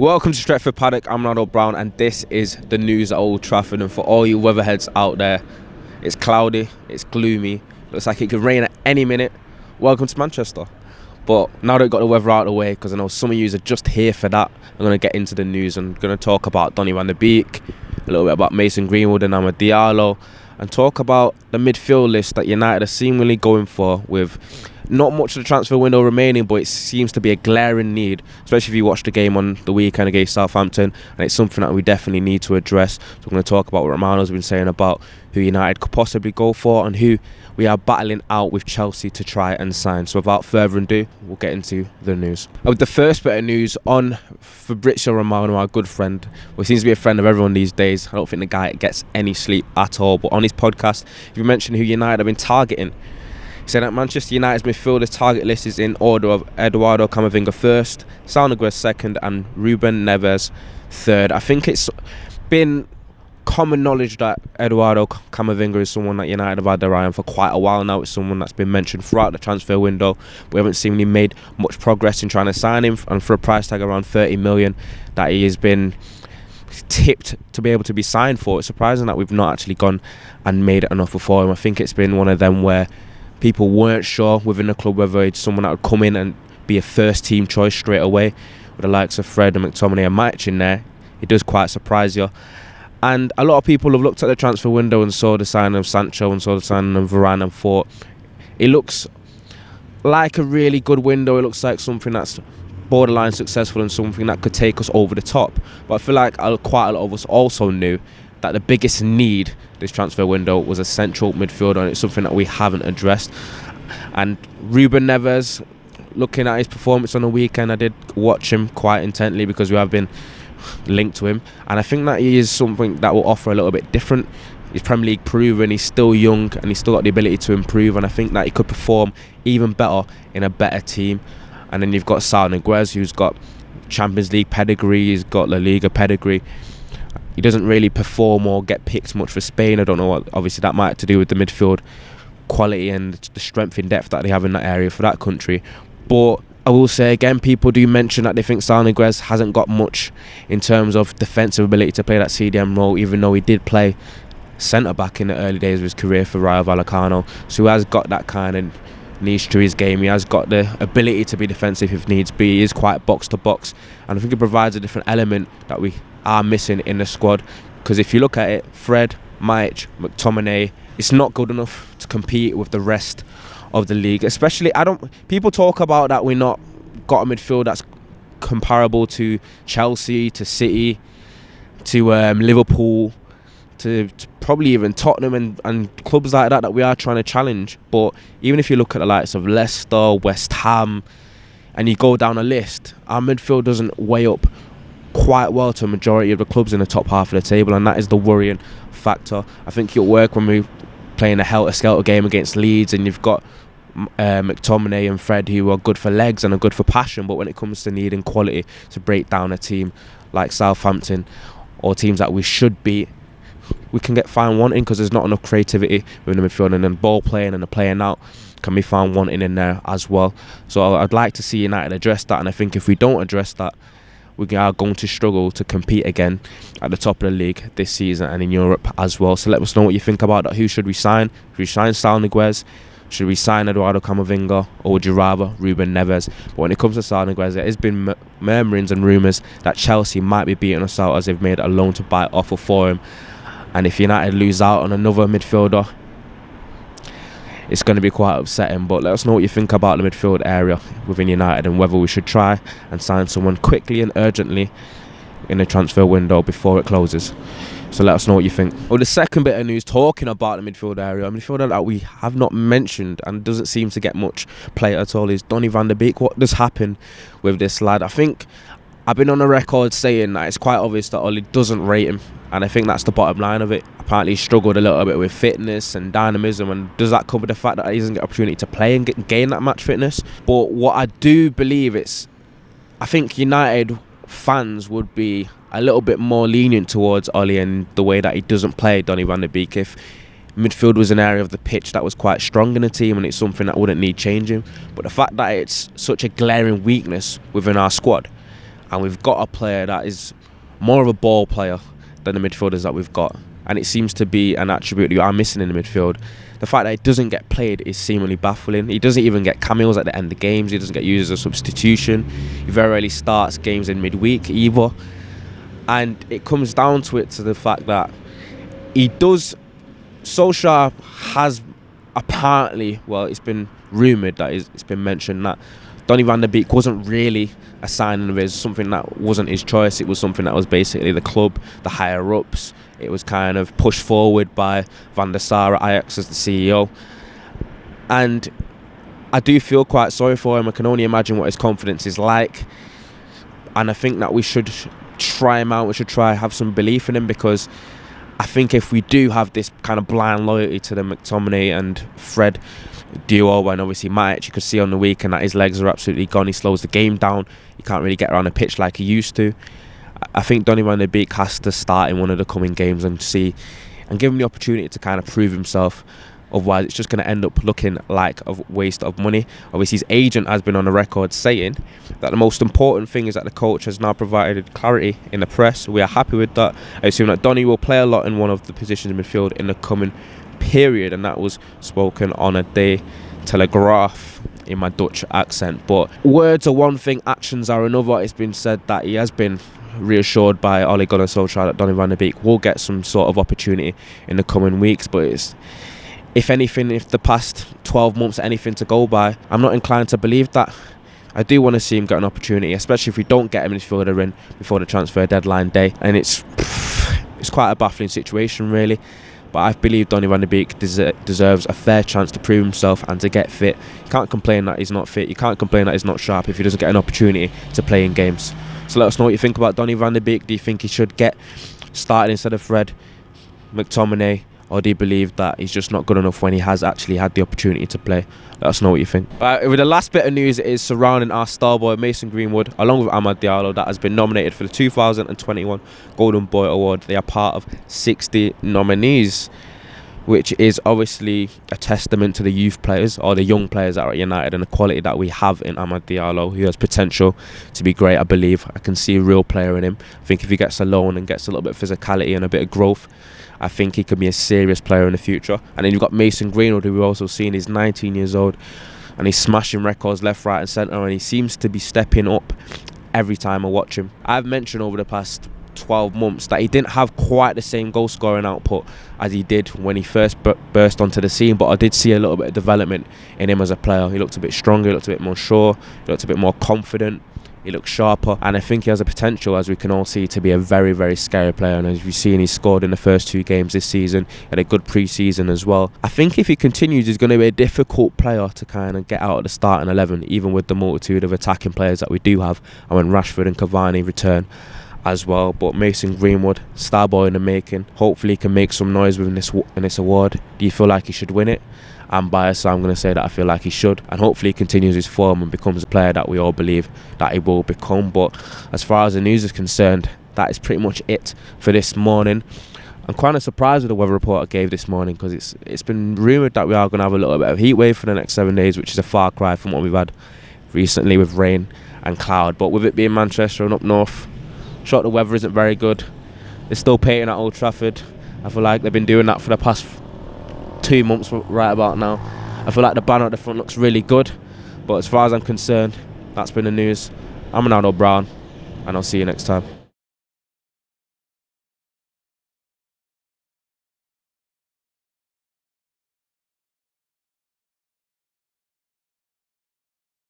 Welcome to Stretford, Paddock. I'm Ronald Brown, and this is the news at Old Trafford. And for all you weatherheads out there, it's cloudy, it's gloomy, looks like it could rain at any minute. Welcome to Manchester. But now that we've got the weather out of the way, because I know some of you are just here for that, I'm going to get into the news. I'm going to talk about Donny Van Der Beek, a little bit about Mason Greenwood and Amad Diallo, and talk about the midfield list that United are seemingly going for, with not much of the transfer window remaining, but it seems to be a glaring need, especially if you watch the game on the weekend against Southampton, and it's something that we definitely need to address. So we're going to talk about what Romano's been saying about who United could possibly go for and who we are battling out with Chelsea to try and sign. So without further ado, we'll get into the news. With the first bit of news on Fabrizio Romano, our good friend, who seems to be a friend of everyone these days. I don't think the guy gets any sleep at all, but on his podcast, he mentioned who United have been targeting. He said that Manchester United's midfielders target list is in order of Eduardo Camavinga first, Saul Niguez second, and Ruben Neves third. I think it's been common knowledge that Eduardo Camavinga is someone that United have had their eye on for quite a while now. It's someone that's been mentioned throughout the transfer window. We haven't seemingly made much progress in trying to sign him, and for a price tag around 30 million that he has been tipped to be able to be signed for, it's surprising that we've not actually gone and made an offer for him. I think it's been one of them where people weren't sure within the club whether it's someone that would come in and be a first team choice straight away. With the likes of Fred and McTominay and Matic in there, it does quite surprise you. And a lot of people have looked at the transfer window and saw the signing of Sancho and saw the signing of Varane and thought it looks like a really good window. It looks like something that's borderline successful and something that could take us over the top. But I feel like quite a lot of us also knew that the biggest need this transfer window was a central midfielder, and it's something that we haven't addressed. And Ruben Neves, looking at his performance on the weekend, I did watch him quite intently because we have been linked to him, and I think that he is something that will offer a little bit different. He's Premier League proven, he's still young, and he's still got the ability to improve, and I think that he could perform even better in a better team. And then you've got Saul Niguez, who's got Champions League pedigree, he's got La Liga pedigree. He doesn't really perform or get picked much for Spain. I don't know what, obviously that might have to do with the midfield quality and the strength in depth that they have in that area for that country. But I will say again, people do mention that they think Saul Niguez hasn't got much in terms of defensive ability to play that CDM role, even though he did play centre-back in the early days of his career for Rayo Vallecano. So he has got that kind of niche to his game. He has got the ability to be defensive if needs be. He is quite box-to-box, and I think it provides a different element that we are missing in the squad. Because if you look at it, Fred, Matic, McTominay, it's not good enough to compete with the rest of the league. Especially, people talk about that we're not got a midfield that's comparable to Chelsea, to City, to Liverpool, to probably even Tottenham and clubs like that we are trying to challenge. But even if you look at the likes of Leicester, West Ham, and you go down a list, our midfield doesn't weigh up quite well to a majority of the clubs in the top half of the table, and that is the worrying factor. I think it'll work when we play in a helter-skelter game against Leeds, and you've got McTominay and Fred who are good for legs and are good for passion, but when it comes to needing quality to break down a team like Southampton or teams that we should beat, we can get found wanting because there's not enough creativity within the midfield, and then ball playing and the playing out can be found wanting in there as well. So I'd like to see United address that, and I think if we don't address that, we are going to struggle to compete again at the top of the league this season and in Europe as well. So let us know what you think about that. Who should we sign? Should we sign Saul Niguez? Should we sign Eduardo Camavinga? Or would you rather Ruben Neves? But when it comes to Saul Niguez, there has been murmurings and rumours that Chelsea might be beating us out as they've made a loan to buy offer for him. And if United lose out on another midfielder, it's going to be quite upsetting. But let us know what you think about the midfield area within United and whether we should try and sign someone quickly and urgently in the transfer window before it closes. So let us know what you think. Well, the second bit of news talking about the midfield area, a midfielder that we have not mentioned and doesn't seem to get much play at all, is Donny Van Der Beek. What does happen with this lad? I think I've been on the record saying that it's quite obvious that Oli doesn't rate him, and I think that's the bottom line of it. Apparently he struggled a little bit with fitness and dynamism, and does that come with the fact that he doesn't get opportunity to play and gain that match fitness? But what I do believe I think United fans would be a little bit more lenient towards Oli and the way that he doesn't play Donny Van Der Beek if midfield was an area of the pitch that was quite strong in the team and it's something that wouldn't need changing. But the fact that it's such a glaring weakness within our squad, and we've got a player that is more of a ball player than the midfielders that we've got, and it seems to be an attribute that you are missing in the midfield. The fact that he doesn't get played is seemingly baffling. He doesn't even get cameos at the end of games. He doesn't get used as a substitution. He very rarely starts games in midweek either. And it comes down to the fact that he does. Solskjaer has apparently, well, it's been rumoured that it's been mentioned that Donny Van Der Beek wasn't really a signing of his, something that wasn't his choice. It was something that was basically the club, the higher ups. It was kind of pushed forward by Van der Sar at Ajax as the CEO. And I do feel quite sorry for him. I can only imagine what his confidence is like. And I think that we should try him out. We should try have some belief in him, because I think if we do have this kind of blind loyalty to the McTominay and Fred duo, and obviously Matic, you could see on the weekend that his legs are absolutely gone. He slows the game down. He can't really get around the pitch like he used to. I think Donny Van Der Beek has to start in one of the coming games and give him the opportunity to kind of prove himself. Otherwise, it's just going to end up looking like a waste of money. Obviously, his agent has been on the record saying that the most important thing is that the coach has now provided clarity in the press. We are happy with that. I assume that Donny will play a lot in one of the positions in midfield in the coming period, and that was spoken on a day Telegraph in my Dutch accent. But words are one thing, actions are another. It's been said that he has been reassured by Ole Gunnar Solskjaer that Donny Van Der Beek will get some sort of opportunity in the coming weeks, but it's, if anything, if the past 12 months are anything to go by, I'm not inclined to believe that. I do want to see him get an opportunity, especially if we don't get a midfielder in before the transfer deadline day, and it's quite a baffling situation really. But I believe Donny Van Der Beek deserves a fair chance to prove himself and to get fit. You can't complain that he's not fit. You can't complain that he's not sharp if he doesn't get an opportunity to play in games. So let us know what you think about Donny Van Der Beek. Do you think he should get started instead of Fred, McTominay, or do you believe that he's just not good enough when he has actually had the opportunity to play? Let us know what you think. With the last bit of news is surrounding our star boy Mason Greenwood, along with Amad Diallo, that has been nominated for the 2021 Golden Boy Award. They are part of 60 nominees, which is obviously a testament to the youth players, or the young players that are at United, and the quality that we have in Amad Diallo. He has potential to be great, I believe. I can see a real player in him. I think if he gets a loan and gets a little bit of physicality and a bit of growth, I think he could be a serious player in the future. And then you've got Mason Greenwood, who we've also seen is 19 years old, and he's smashing records left, right and centre, and he seems to be stepping up every time I watch him. I've mentioned over the past 12 months that he didn't have quite the same goal scoring output as he did when he first burst onto the scene, but I did see a little bit of development in him as a player. He looked a bit stronger, he looked a bit more sure, he looked a bit more confident, he looks sharper, and I think he has a potential, as we can all see, to be a very, very scary player. And as we've seen, he's scored in the first 2 games this season, had a good pre-season as well. I think if he continues, he's going to be a difficult player to kind of get out of the starting 11, even with the multitude of attacking players that we do have, and when Rashford and Cavani return as well. But Mason Greenwood, star boy in the making. Hopefully he can make some noise within this award. Do you feel like he should win it? I'm biased, so I'm going to say that I feel like he should, and hopefully he continues his form and becomes a player that we all believe that he will become. But as far as the news is concerned, that is pretty much it for this morning. I'm kind of surprised with the weather report I gave this morning, because it's been rumoured that we are going to have a little bit of heat wave for the next 7 days, which is a far cry from what we've had recently with rain and cloud. But with it being Manchester and up north, sure, the weather isn't very good. They're still painting at Old Trafford. I feel like they've been doing that for the past 2 months right about now. I feel like the banner at the front looks really good, but as far as I'm concerned, that's been the news. I'm Ronaldo Brown, and I'll see you next time.